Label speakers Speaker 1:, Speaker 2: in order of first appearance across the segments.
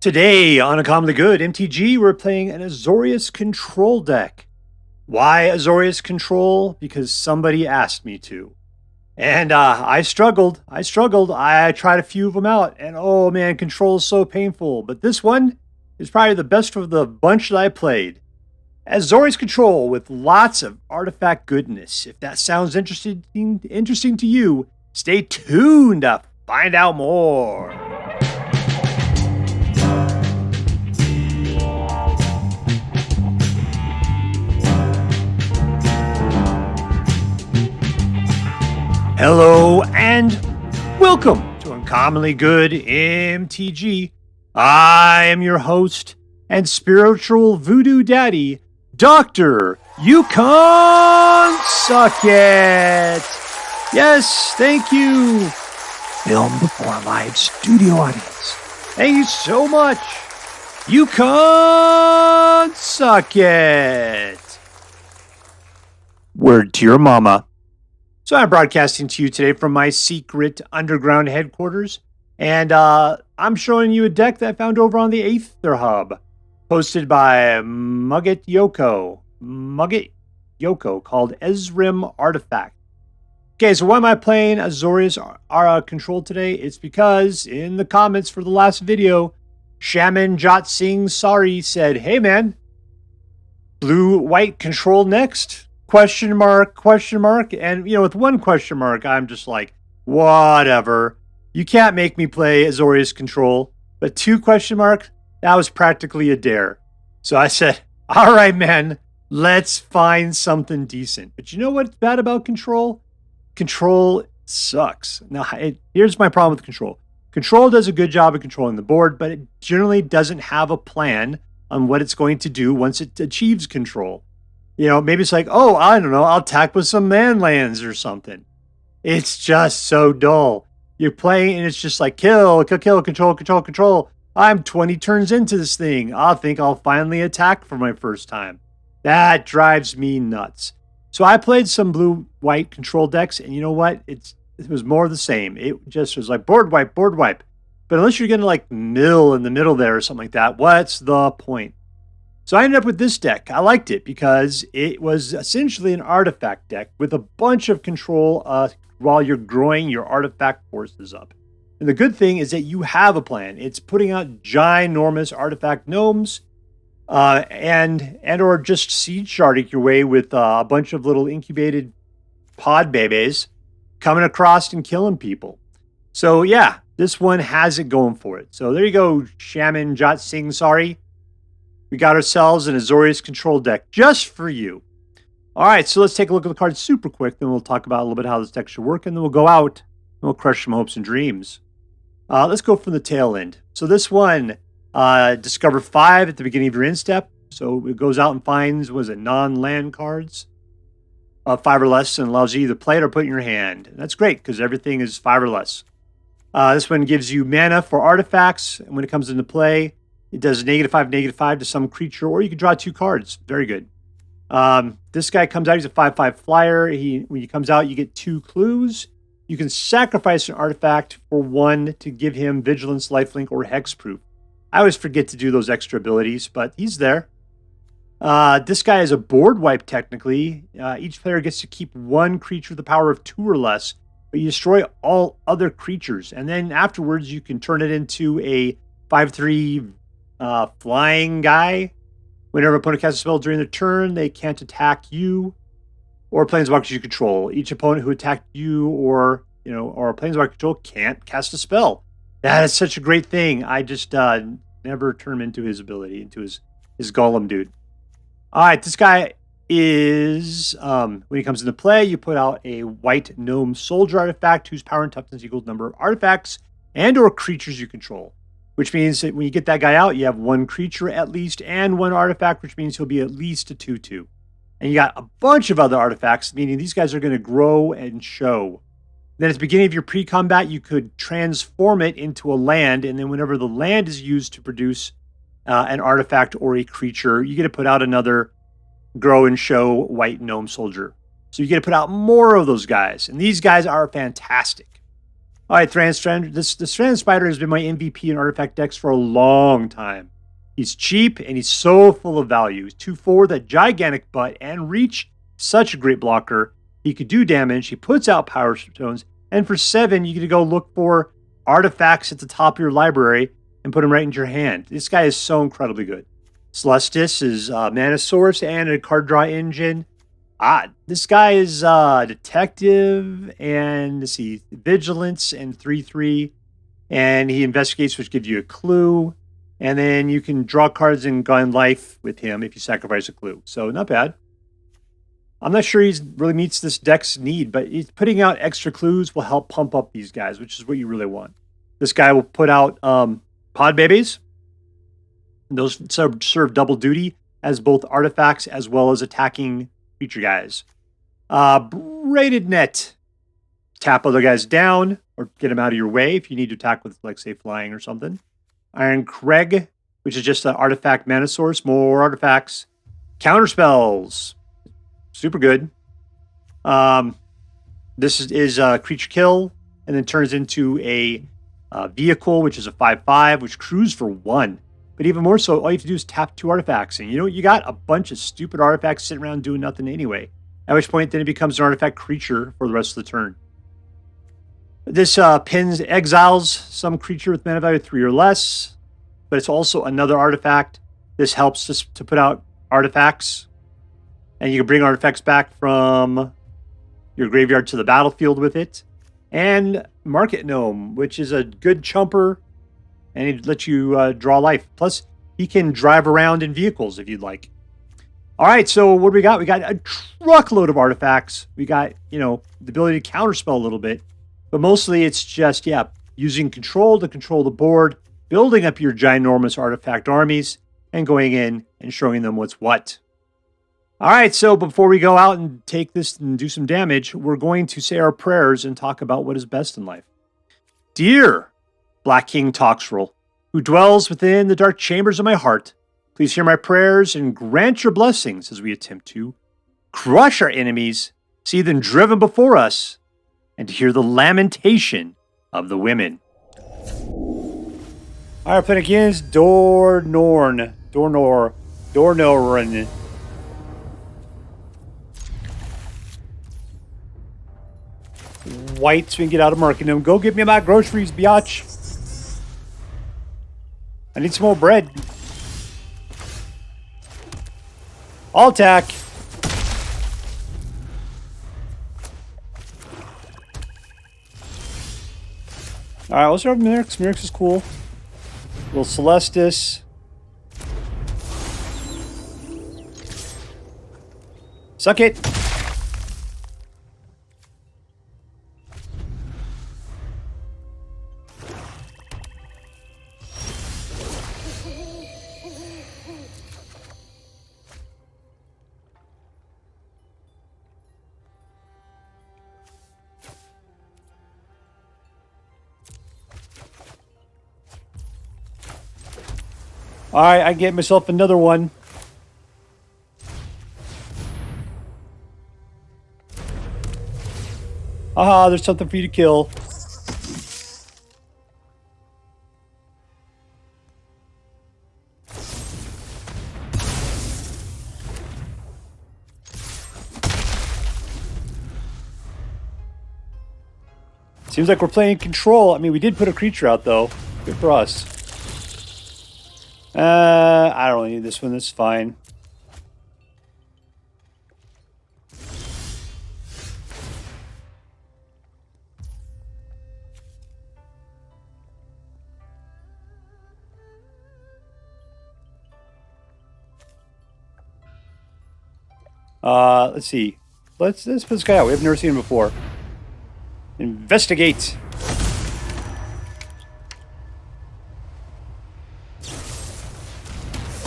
Speaker 1: Today on Uncommonly Good MTG, we're playing an AZORIUS control deck. Why AZORIUS control? Because somebody asked me to. And I struggled. I tried a few of them out. And oh man, control is so painful. But this one is probably the best of the bunch that I played. AZORIUS control with lots of artifact goodness. If that sounds interesting to you, stay tuned to find out more. Hello and welcome to Uncommonly Good MTG. I am your host and spiritual voodoo daddy, Dr. Yukon Sucket. Yes, thank you. Filmed before a live studio audience. Thank you so much. Yukon Sucket. Word to your mama. So I'm broadcasting to you today from my secret underground headquarters, and I'm showing you a deck that I found over on the Aether Hub, posted by mugityoko called Ezrim Artifact. Okay, so why am I playing AZORIUS control today? It's because in the comments for the last video, Shaman Jot Singh Sari said, "Hey man, blue-white control next?" Question mark. And, with one question mark, I'm just like, whatever. You can't make me play AZORIUS control. But two question mark, that was practically a dare. So I said, all right, man, let's find something decent. But you know what's bad about control? Control sucks. Now, here's my problem with control. Control does a good job of controlling the board, but it generally doesn't have a plan on what it's going to do once it achieves control. Maybe it's like, oh, I don't know, I'll attack with some man lands or something. It's just so dull. You're playing and it's just like, kill, control. I'm 20 turns into this thing. I think I'll finally attack for my first time. That drives me nuts. So I played some blue-white control decks, and you know what? It was more of the same. It just was like board wipe. But unless you're going to like mill in the middle there or something like that, what's the point? So I ended up with this deck. I liked it because it was essentially an artifact deck with a bunch of control while you're growing your artifact forces up. And the good thing is that you have a plan. It's putting out ginormous artifact gnomes and or just Seedshark your way with a bunch of little incubated pod babies coming across and killing people. So yeah, this one has it going for it. So there you go, Shaman Jot Singh Sari. We got ourselves an AZORIUS control deck just for you. All right, so let's take a look at the cards super quick. Then we'll talk about a little bit how this deck should work, and then we'll go out and we'll crush some hopes and dreams. Let's go from the tail end. So this one, discover 5 at the beginning of your end step. So it goes out and finds, non-land cards, 5 or less, and allows you to either play it or put it in your hand. And that's great because everything is 5 or less. This one gives you mana for artifacts, and when it comes into play, it does -5 to some creature, or you can draw 2 cards. Very good. This guy comes out. He's a 5/5 flyer. When he comes out, you get 2 clues. You can sacrifice an artifact for 1 to give him Vigilance, Lifelink, or Hexproof. I always forget to do those extra abilities, but he's there. This guy is a board wipe, technically. Each player gets to keep 1 creature with the power of 2 or less, but you destroy all other creatures. And then afterwards, you can turn it into a 5/3 flying guy. Whenever an opponent casts a spell during their turn, they can't attack you or planeswalkers you control. Each opponent who attacked you or planeswalker control can't cast a spell. That is such a great thing. I just never turn him into his ability, into his golem dude. All right, this guy is, when he comes into play, you put out a white gnome soldier artifact whose power and toughness equals number of artifacts and or creatures you control. Which means that when you get that guy out, you have 1 creature at least and 1 artifact, which means he'll be at least a 2/2. And you got a bunch of other artifacts, meaning these guys are going to grow and show. Then at the beginning of your pre-combat, you could transform it into a land, and then whenever the land is used to produce an artifact or a creature, you get to put out another grow and show white gnome soldier. So you get to put out more of those guys, and these guys are fantastic. All right, Thran Spider has been my MVP in artifact decks for a long time. He's cheap and he's so full of value. He's 2/4, that gigantic butt and reach, such a great blocker. He could do damage. He puts out power stones, and for 7, you get to go look for artifacts at the top of your library and put them right into your hand. This guy is so incredibly good. Celestus is mana source and a card draw engine. This guy is detective and let's see, vigilance and 3/3, and he investigates, which gives you a clue, and then you can draw cards and gain life with him if you sacrifice a clue. So not bad. I'm not sure he really meets this deck's need, but he's putting out extra clues will help pump up these guys, which is what you really want. This guy will put out pod babies. Those serve double duty as both artifacts as well as attacking creature guys. Braided Net. Tap other guys down or get them out of your way if you need to attack with, like, say, flying or something. Irencrag, which is just an artifact mana source. More artifacts. Counter spells. Super good. This is a creature kill and then turns into a vehicle, which is a 5/5, which crews for 1. But even more so, all you have to do is tap 2 artifacts. And you got a bunch of stupid artifacts sitting around doing nothing anyway. At which point, then it becomes an artifact creature for the rest of the turn. This exiles some creature with mana value 3 or less. But it's also another artifact. This helps us to put out artifacts. And you can bring artifacts back from your graveyard to the battlefield with it. And Market Gnome, which is a good chumper. And he lets you draw life. Plus, he can drive around in vehicles if you'd like. All right, so what do we got? We got a truckload of artifacts. We got, the ability to counterspell a little bit. But mostly it's just, using control to control the board, building up your ginormous artifact armies, and going in and showing them what's what. All right, so before we go out and take this and do some damage, we're going to say our prayers and talk about what is best in life. Dear Black King Toxrill, who dwells within the dark chambers of my heart, please hear my prayers and grant your blessings as we attempt to crush our enemies, see them driven before us, and to hear the lamentation of the women. All right, playing against Dornorn. White, so we can get out of Market Gnome. Go get me my groceries, biatch. I need some more bread. I'll attack. Alright, let's start with Mirrex. Mirrex is cool. Little Celestus. Suck it. Alright, I get myself another one. Aha, there's something for you to kill. Seems like we're playing control. I mean, we did put a creature out, though. Good for us. I don't need this one. That's fine. Let's see. Let's put this guy out. We've never seen him before. Investigate.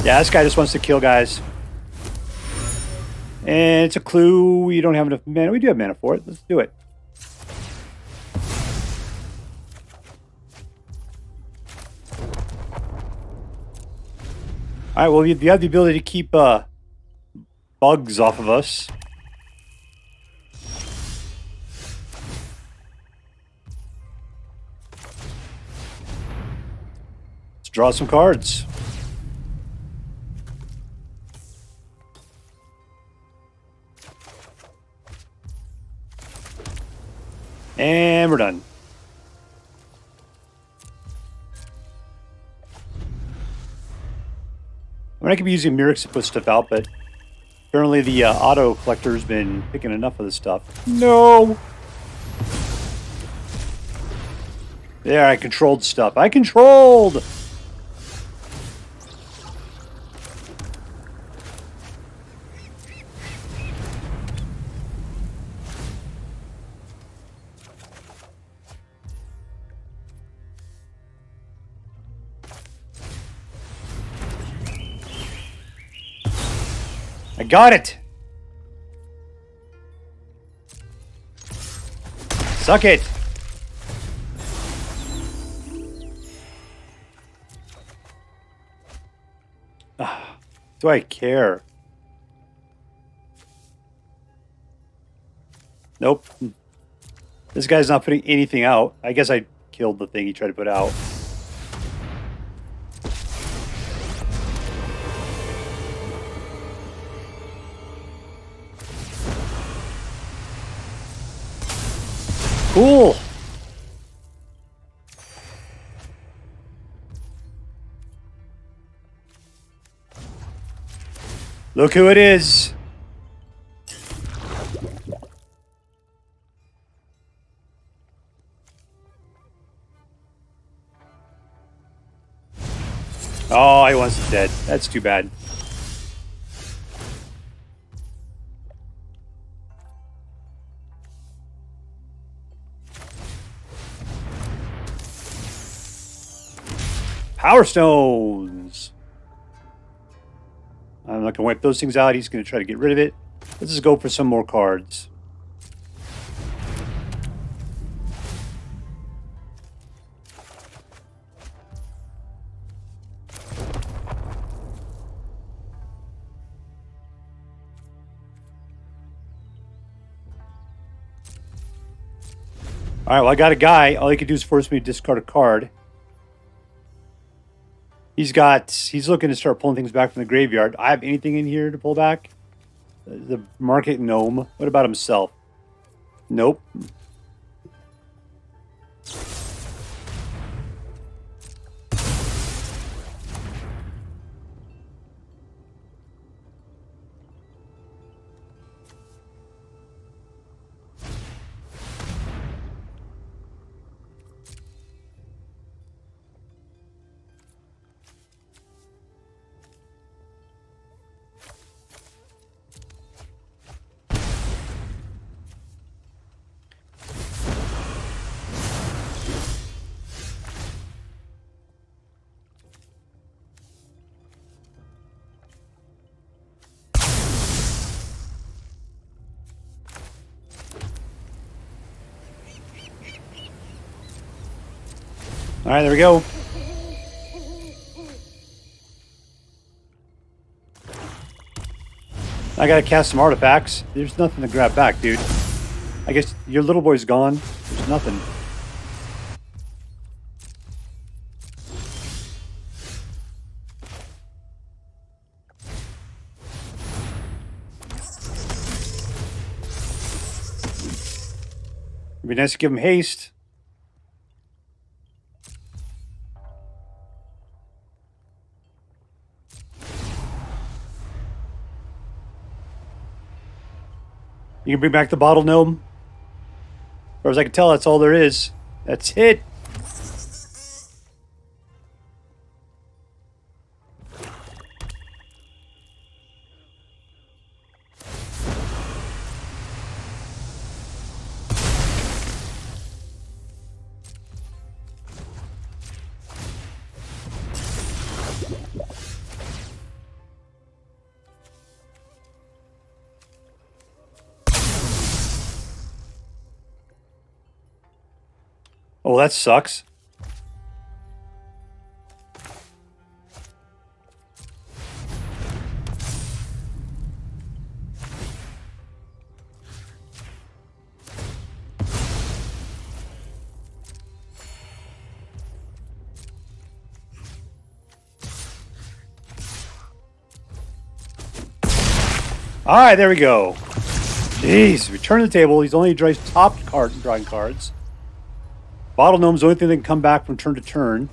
Speaker 1: Yeah, this guy just wants to kill guys. And it's a clue. We don't have enough mana. We do have mana for it. Let's do it. Alright, well, you have the ability to keep bugs off of us. Let's draw some cards. And we're done. I mean, I could be using Mirrex to put stuff out, but apparently the auto collector's been picking enough of this stuff. No! There, I controlled stuff. I controlled! I got it! Suck it! Do I care? Nope. This guy's not putting anything out. I guess I killed the thing he tried to put out. Cool. Look who it is. Oh, he wants dead. That's too bad. Power Stones. I'm not going to wipe those things out. He's going to try to get rid of it. Let's just go for some more cards. All right, well, I got a guy. All he can do is force me to discard a card. He's looking to start pulling things back from the graveyard. I have anything in here to pull back? The Market Gnome. What about himself? Nope. All right, there we go. I gotta cast some artifacts. There's nothing to grab back, dude. I guess your little boy's gone. There's nothing. It'd be nice to give him haste. You can bring back the bottle gnome. As far as I can tell, that's all there is. That's it. Oh, that sucks. All right, there we go. Jeez, return to the table. He's only drawing top card drawing cards. Bottle Gnome's the only thing that can come back from turn to turn.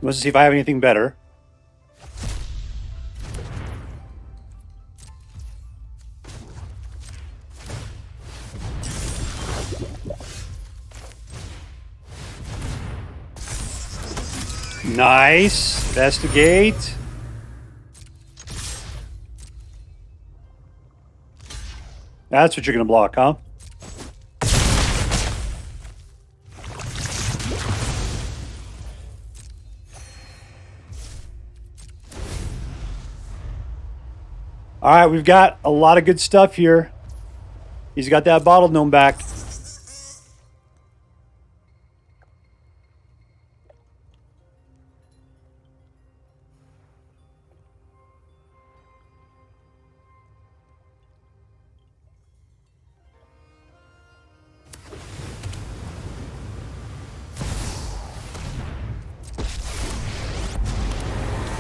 Speaker 1: Let's see if I have anything better. Nice. Investigate. That's what you're going to block, huh? All right, we've got a lot of good stuff here. He's got that Bottle Gnome back.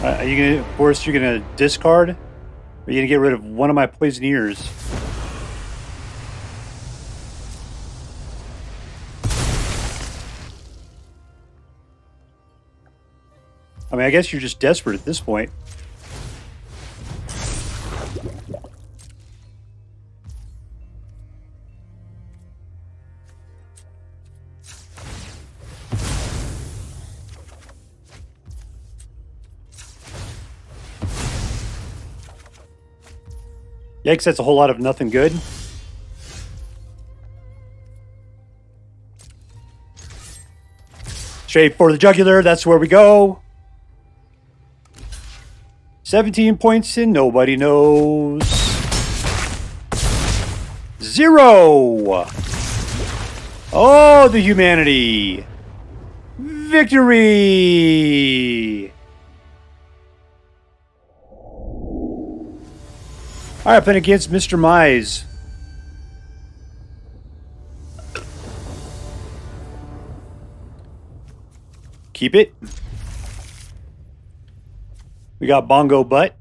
Speaker 1: Are you gonna, of course, you're gonna discard? Or are you gonna get rid of one of my Poisoneers? I mean, I guess you're just desperate at this point. Yikes, that's a whole lot of nothing good. Straight for the jugular, that's where we go. 17 points and nobody knows. 0! Oh, the humanity! Victory! Alright, playing against MistrMize. Keep it. We got Bongo Butt.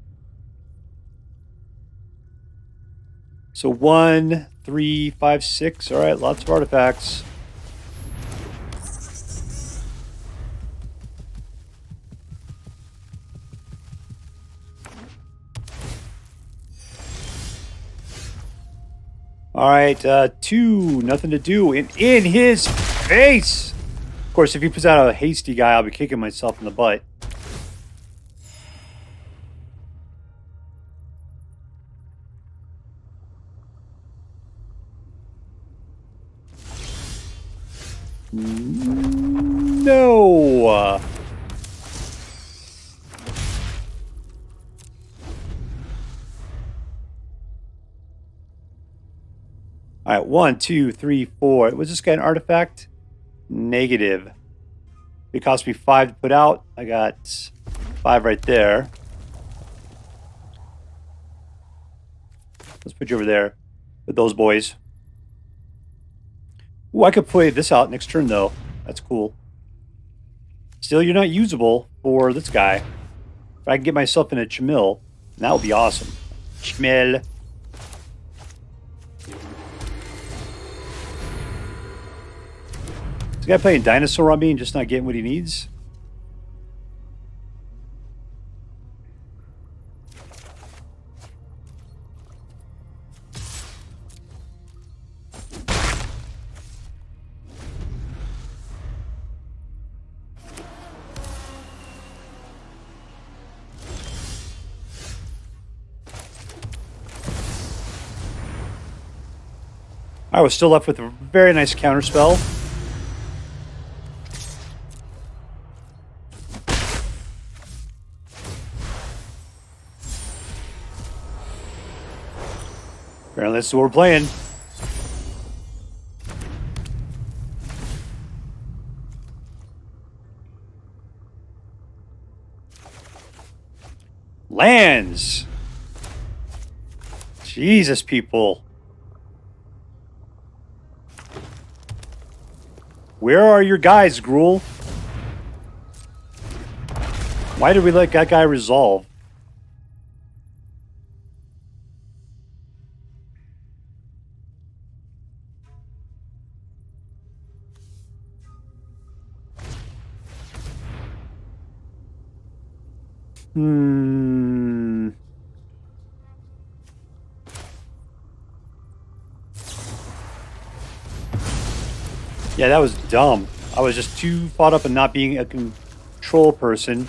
Speaker 1: So 1, 3, 5, 6. Alright, lots of artifacts. Alright, 2, nothing to do. In his face! Of course, if he puts out a hasty guy, I'll be kicking myself in the butt. No! Alright, 1, 2, 3, 4. Was this guy an artifact? Negative. It cost me 5 to put out. I got 5 right there. Let's put you over there with those boys. Ooh, I could play this out next turn, though. That's cool. Still, you're not usable for this guy. If I can get myself in a Chimil, that would be awesome. Chimil. This guy playing dinosaur on me and just not getting what he needs? I was still left with a very nice counterspell. Apparently that's what we're playing. Lands. Jesus, people. Where are your guys, Gruul? Why did we let that guy resolve? Yeah, that was dumb. I was just too caught up in not being a control person.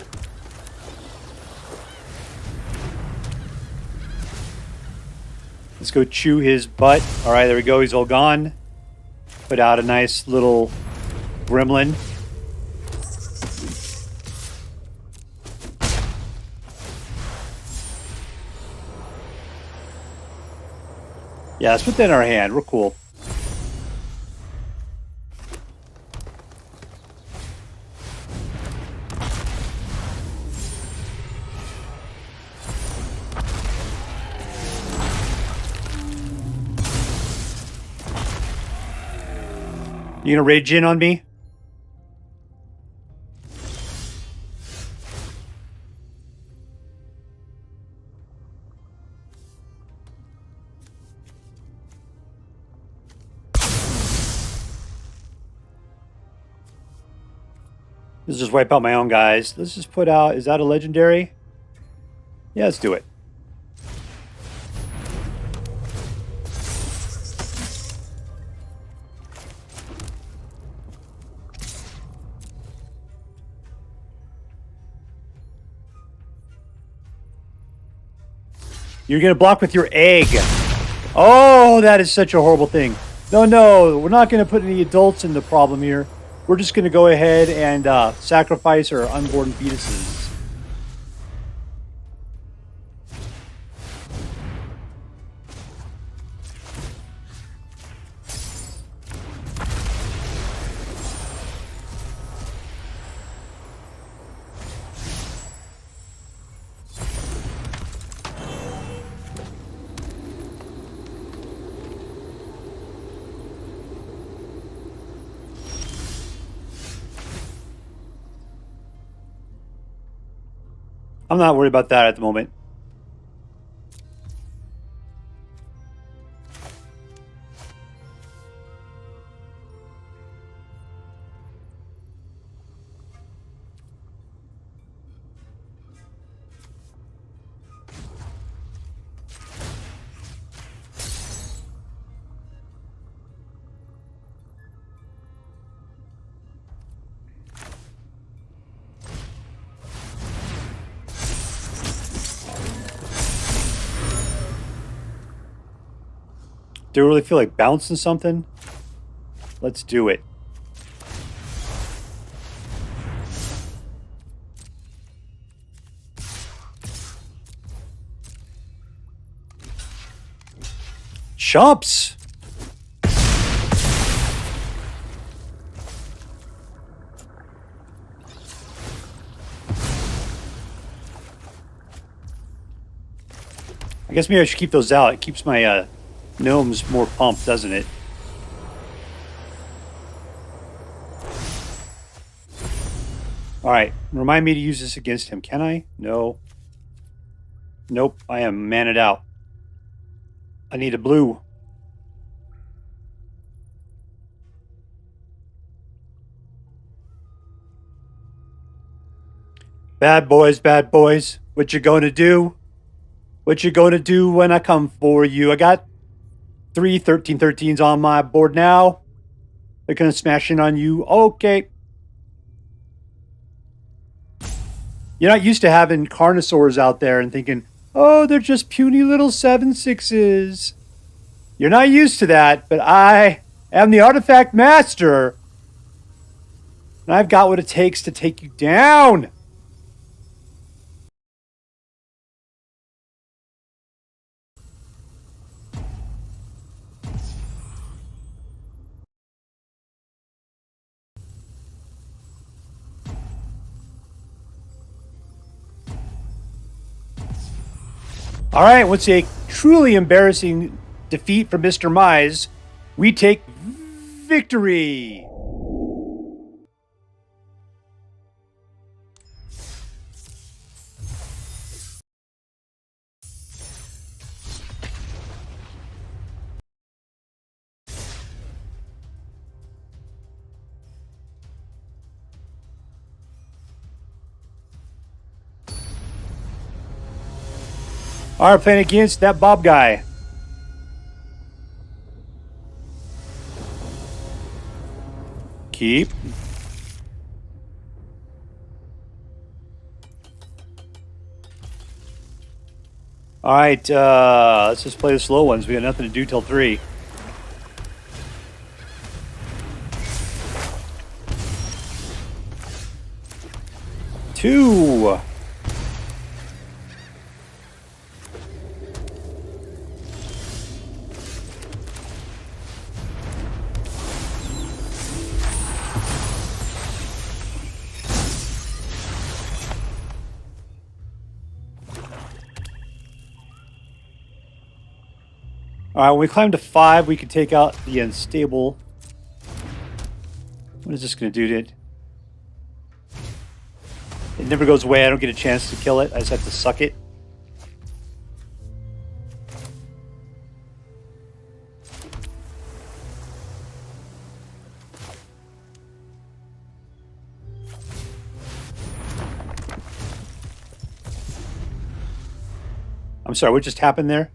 Speaker 1: Let's go chew his butt. All right, there we go. He's all gone. Put out a nice little gremlin. Yeah, it's within our hand. We're cool. You gonna rage in on me? Let's just wipe out my own guys. Let's just put out... Is that a legendary? Yeah, let's do it. You're going to block with your egg. Oh, that is such a horrible thing. No, we're not going to put any adults in the problem here. We're just going to go ahead and sacrifice our unborn fetuses. I'm not worried about that at the moment. Do you really feel like bouncing something? Let's do it. Chumps! I guess maybe I should keep those out. It keeps my gnomes more pumped, doesn't it? Alright, remind me to use this against him. Can I? No. Nope, I am maned out. I need a blue. Bad boys. What you gonna do? What you gonna do when I come for you? I got 3 13-13s on my board now. They're gonna smash in on you. Okay. You're not used to having carnosaurs out there and thinking, oh, they're just puny little 7/6s. You're not used to that, but I am the artifact master. And I've got what it takes to take you down. All right, what's a truly embarrassing defeat for MistrMize? We take victory. All right, playing against that Bob guy. Keep. All right, let's just play the slow ones. We got nothing to do till 3. Two. All right, when we climb to 5, we can take out the Unstable. What is this going to do to it? It never goes away. I don't get a chance to kill it. I just have to suck it. I'm sorry, what just happened there?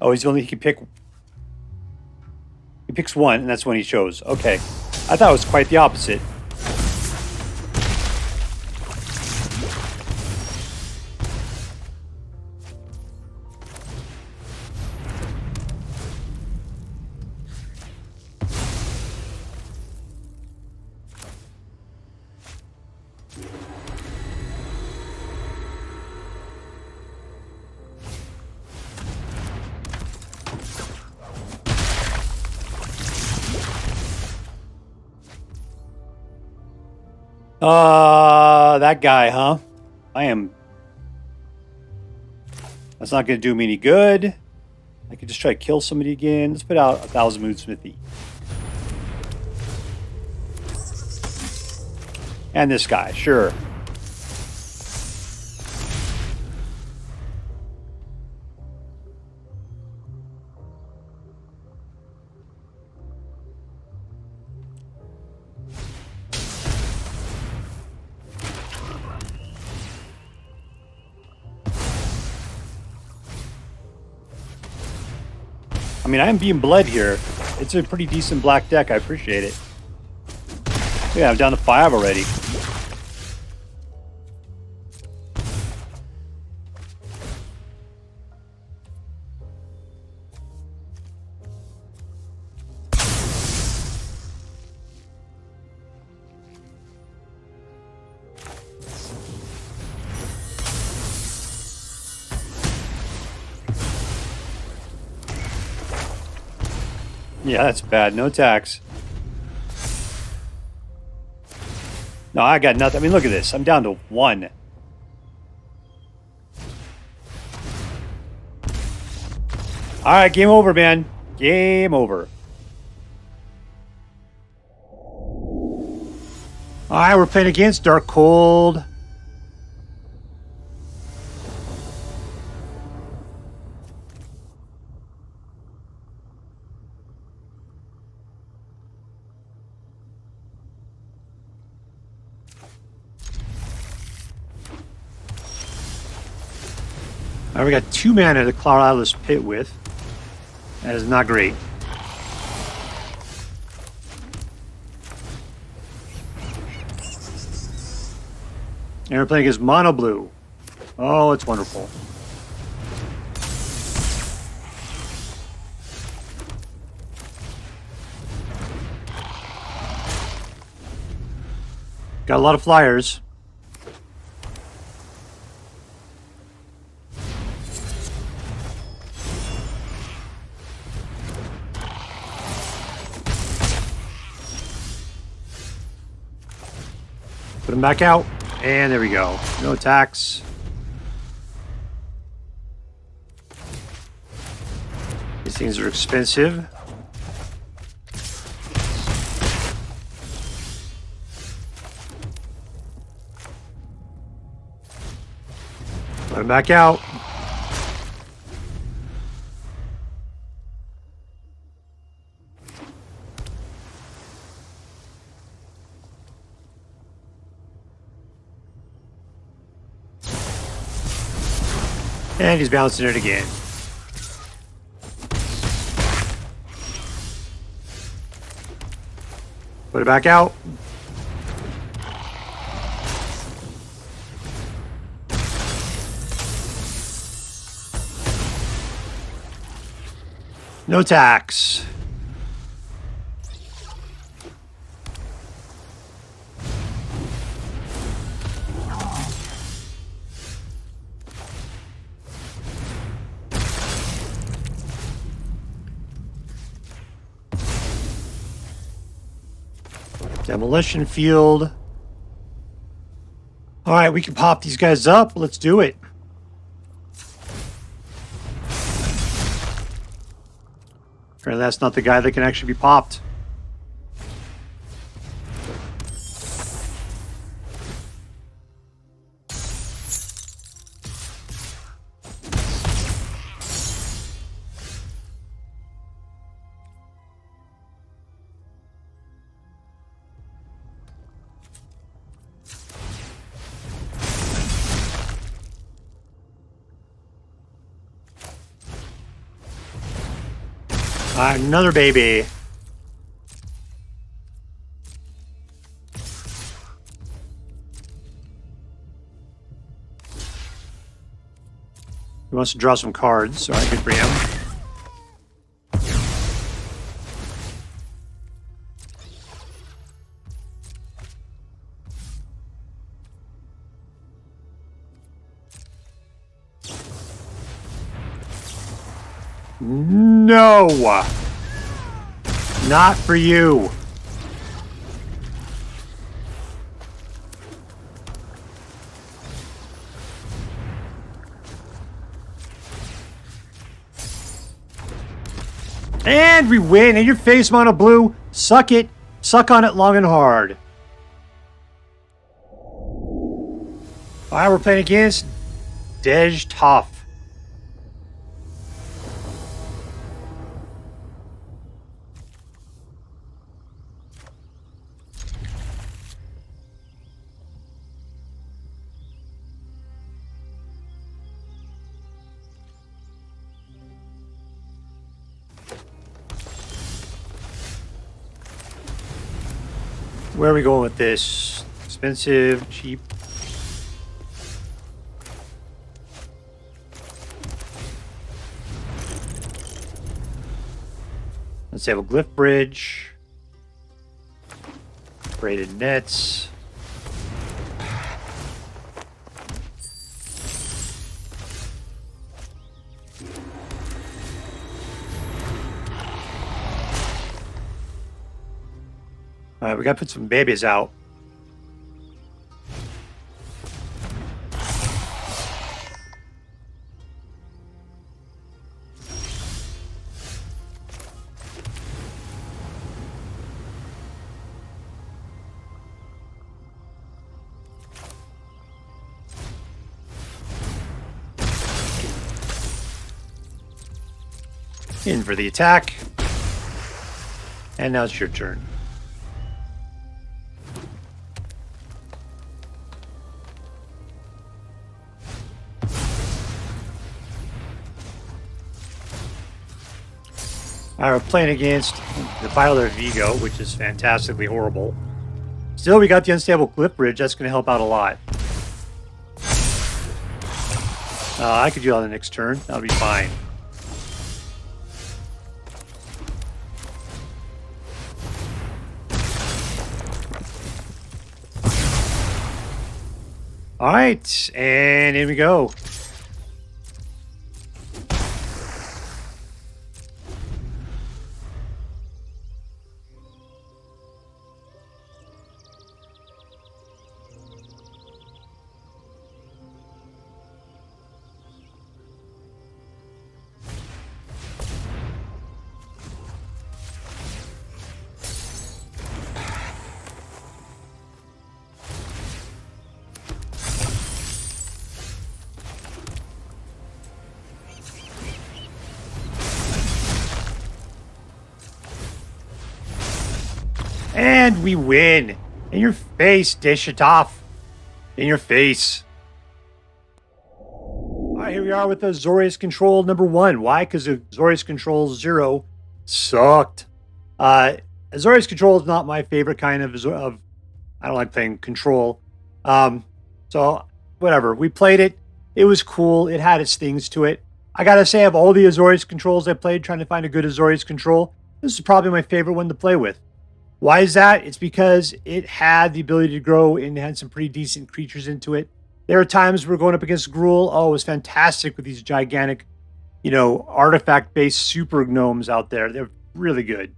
Speaker 1: Oh, he can pick. He picks one, and that's when he shows. Okay. I thought it was quite the opposite. That guy, huh? That's not going to do me any good. I could just try to kill somebody again. Let's put out 1,000 Moon Smithy. And this guy, sure. I mean, I am being bled here. It's a pretty decent black deck. I appreciate it. Yeah, I'm down to 5 already. Yeah, that's bad. No attacks. No, I got nothing. I mean, look at this. I'm down to 1. All right, game over, man. Game over. All right, we're playing against Dark Cold. All right, we got 2 mana to claw out of this pit with. That is not great. And we're playing against Mono Blue. Oh, it's wonderful. Got a lot of flyers. Put him back out. And there we go. No attacks. These things are expensive. Let him back out. And he's bouncing it again. Put it back out. No tax. Demolition Field. All right, we can pop these guys up. Let's do it. Apparently that's not the guy that can actually be popped. Another baby. He wants to draw some cards, so I could bring him. No! Not for you. And we win, and your face mono blue. Suck it. Suck on it long and hard. Alright, we're playing against Dej Tough. Where are we going with this? Expensive, cheap. Unstable Glyphbridge. Braided Nets. All right, we got to put some babies out. In for the attack. And now it's your turn. Alright, we're playing against the Violet Vigo, which is fantastically horrible. Still, we got the Unstable Glyphbridge. That's going to help out a lot. I could do it on the next turn. That'll be fine. Alright, and here we go. And we win. In your face, dish it off. In your face. All right, here we are with the AZORIUS Control number 1. Why? Because the AZORIUS Control 0 sucked. AZORIUS Control is not my favorite kind of I don't like playing Control. So, whatever. We played it. It was cool. It had its things to it. I gotta say, of all the AZORIUS Controls I played, trying to find a good AZORIUS Control, this is probably my favorite one to play with. Why is that? It's because it had the ability to grow and had some pretty decent creatures into it. There are times we're going up against Gruul. Oh, it was fantastic with these gigantic, artifact-based super gnomes out there. They're really good.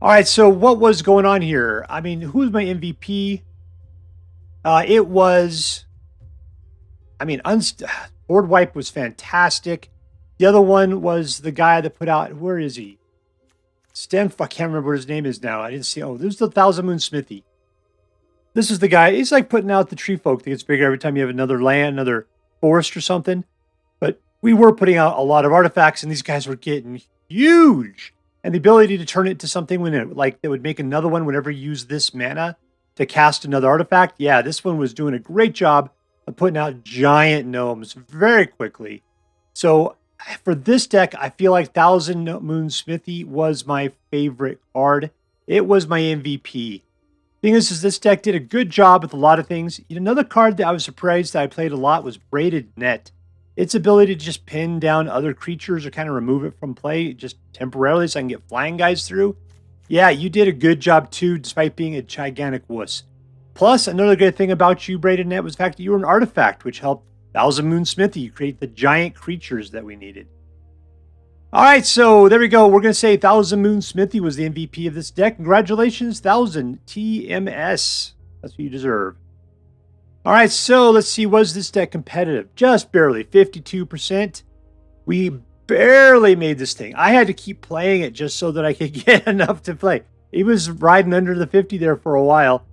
Speaker 1: All right, so what was going on here? I mean, who was my MVP? It was... Board Wipe was fantastic. The other one was the guy that put out... Where is he? I can't remember what his name is now. I didn't see... Oh, this is the Thousand Moon Smithy. This is the guy. He's like putting out the tree folk that gets bigger every time you have another land, another forest or something. But we were putting out a lot of artifacts, and these guys were getting huge. And the ability to turn it into something that would make another one whenever you use this mana to cast another artifact. Yeah, this one was doing a great job of putting out giant gnomes very quickly. So for this deck, I feel like Thousand Moon Smithy was my favorite card. It was my MVP. Thing is this deck did a good job with a lot of things. Another card that I was surprised that I played a lot was Braided Net. Its ability to just pin down other creatures or kind of remove it from play just temporarily so I can get flying guys through. Yeah, you did a good job too, despite being a gigantic wuss. Plus, another great thing about you, Braided Net, was the fact that you were an artifact, which helped Thousand Moon Smithy create the giant creatures that we needed. All right, so there we go. We're going to say Thousand Moon Smithy was the MVP of this deck. Congratulations, 1000 TMS. That's what you deserve. All right, so let's see. Was this deck competitive? Just barely, 52%. We barely made this thing. I had to keep playing it just so that I could get enough to play. It was riding under the 50 there for a while.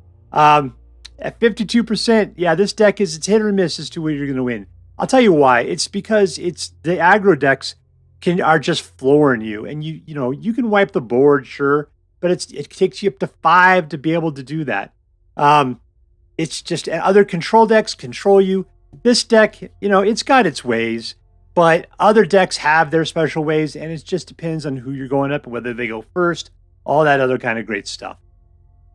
Speaker 1: At 52%, yeah, this deck it's hit or miss as to where you're going to win. I'll tell you why. It's because it's the aggro decks are just flooring you, and you can wipe the board, sure, but it takes you up to 5 to be able to do that. It's just other control decks control you. This deck, it's got its ways, but other decks have their special ways, and it just depends on who you're going up and whether they go first, all that other kind of great stuff.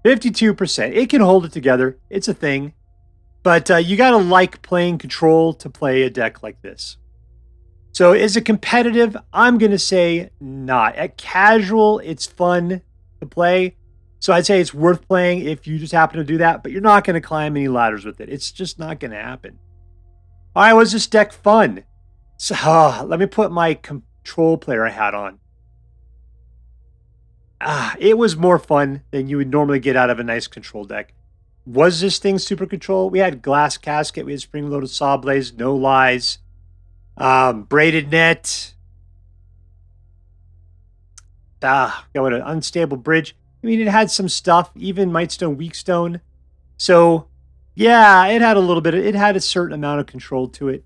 Speaker 1: 52%. It can hold it together. It's a thing. But you got to like playing control to play a deck like this. So is it competitive? I'm going to say not. At casual, it's fun to play. So I'd say it's worth playing if you just happen to do that. But you're not going to climb any ladders with it. It's just not going to happen. All right, was this deck fun? So let me put my control player hat on. It was more fun than you would normally get out of a nice control deck. Was this thing super control? We had Glass Casket, we had Spring-Loaded Sawblades, No Lies, Braided Net, got an Unstable Bridge. I mean, it had some stuff, even Mightstone, Weakstone. So, yeah, it had it had a certain amount of control to it.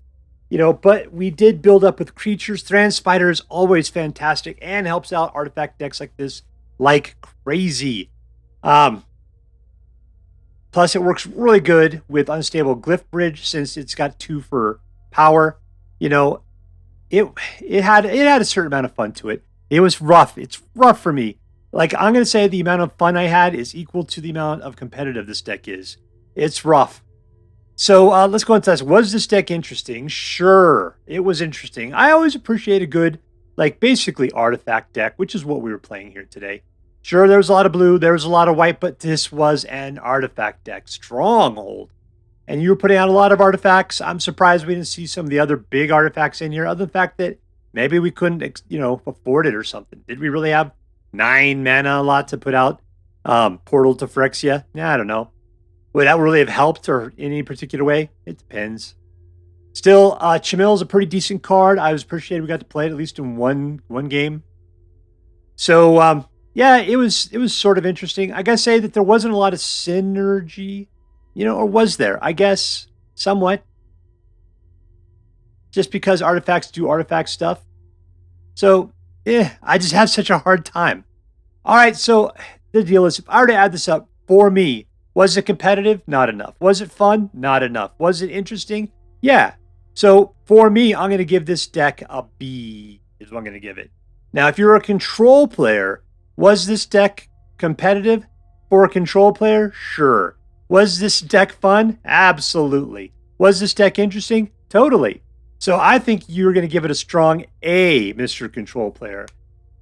Speaker 1: But we did build up with creatures. Thran Spider is always fantastic and helps out artifact decks like this like crazy. Plus, it works really good with Unstable Glyphbridge since it's got 2 for power. It had a certain amount of fun to it. It was rough. It's rough for me. Like, I'm going to say the amount of fun I had is equal to the amount of competitive this deck is. It's rough. So let's go into this. Was this deck interesting? Sure, it was interesting. I always appreciate a good, basically artifact deck, which is what we were playing here today. Sure, there was a lot of blue, there was a lot of white, but this was an artifact deck. Stronghold. And you were putting out a lot of artifacts. I'm surprised we didn't see some of the other big artifacts in here, other than the fact that maybe we couldn't, afford it or something. Did we really have 9 mana a lot to put out? Portal to Phyrexia? I don't know. Would that really have helped or in any particular way? It depends. Still, Chimil is a pretty decent card. I was appreciated we got to play it at least in one game. So, yeah, it was sort of interesting. I gotta say that there wasn't a lot of synergy, or was there? I guess somewhat. Just because artifacts do artifact stuff. So, I just have such a hard time. All right, so the deal is, if I were to add this up for me, was it competitive? Not enough. Was it fun? Not enough. Was it interesting? Yeah. So for me, I'm going to give this deck a B is what I'm going to give it. Now, if you're a control player, was this deck competitive for a control player? Sure. Was this deck fun? Absolutely. Was this deck interesting? Totally. So I think you're going to give it a strong A, Mr. Control Player.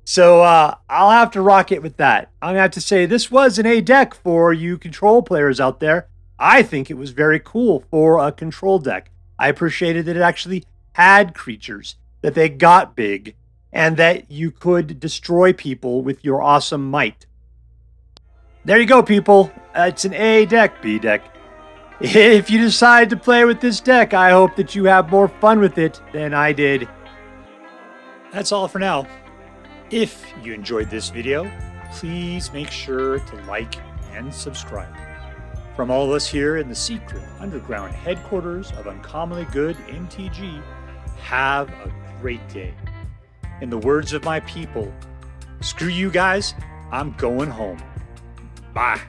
Speaker 1: So I'll have to rock it with that. I'm going to have to say this was an A deck for you control players out there. I think it was very cool for a control deck. I appreciated that it actually had creatures, that they got big, and that you could destroy people with your awesome might. There you go, people. It's an A deck, B deck. If you decide to play with this deck, I hope that you have more fun with it than I did. That's all for now. If you enjoyed this video, please make sure to like and subscribe. From all of us here in the secret underground headquarters of Uncommonly Good MTG, have a great day. In the words of my people, screw you guys, I'm going home. Bye.